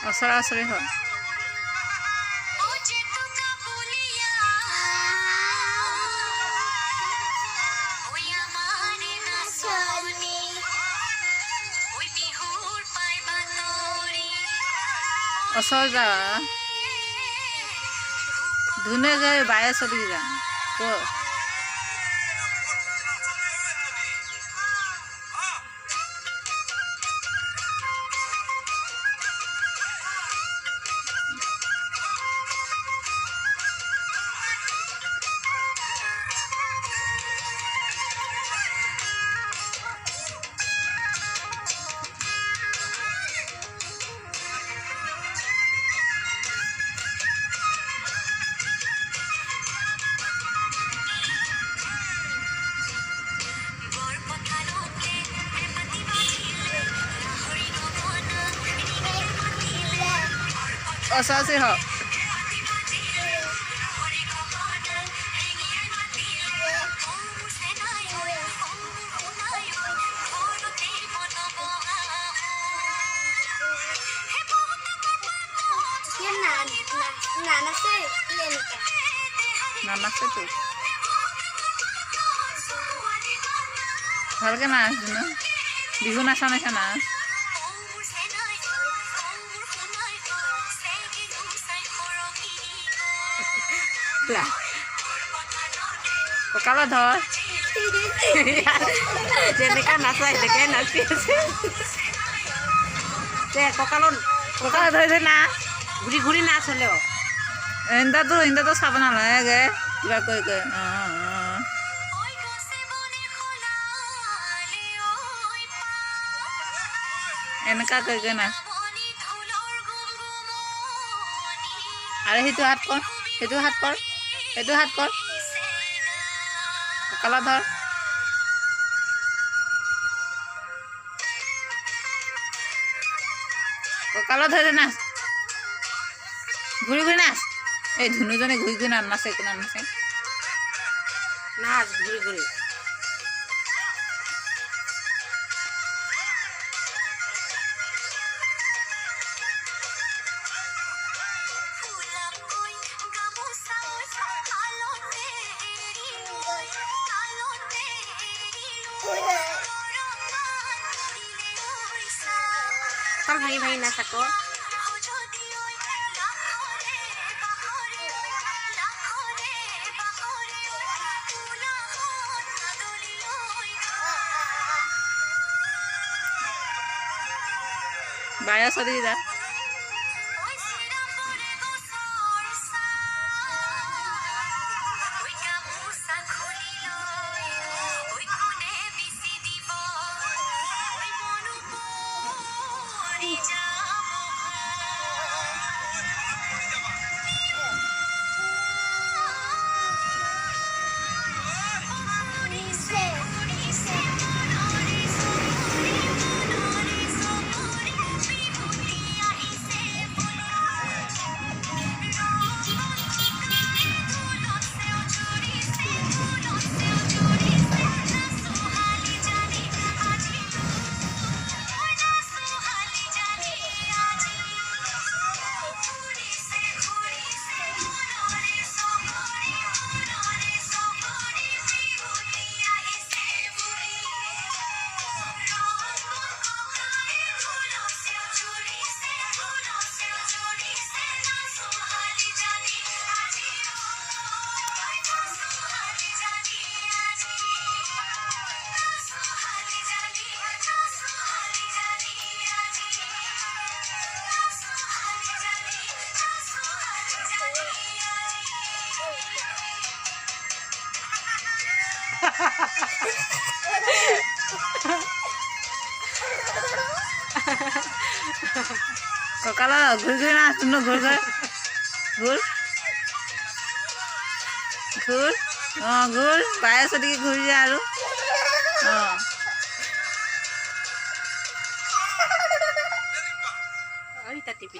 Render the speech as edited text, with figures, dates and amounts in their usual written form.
ওচৰা ওচৰি হ'ল ওচৰ যা ধুনে গৈ বায়ে চলি যা ক ওচৰা ওচৰি হওক নানাচেতো ভালকে নাচ ন বিহু নাচা নাচা নাচ কঁকালত ধৰ যেনেকা নাচাই তেনেকৈ নাচি আছে কঁকালত ধৰিছে না ঘূৰি ঘূৰি নাচ হ'লেও ইন্দাটো চাব নালাগে কিবা কৈ কৈ এনেকা কৈ কৈ নাচ আৰু সেইটো হাত কৰ সেইটো হাত কৰ সেইটো হাত কৰ কঁকালত ধৰ কঁকালত ধৰি নাচ ঘূৰি ঘূৰি নাচ এই ধুনুজনে ঘূৰি ঘূৰি নাচে একো নাচে নাচ ঘূৰি ঘূৰি তাল ভাঙি ভাঙি নাচ আকৌ বায়া চলি যা কঁকালত ঘূৰি ঘূৰি নাচ ঘূৰ ঘূৰ ঘূৰ ঘূৰ ঘূৰ বায়ে চলিকে ঘূৰি যায় আৰু টিপি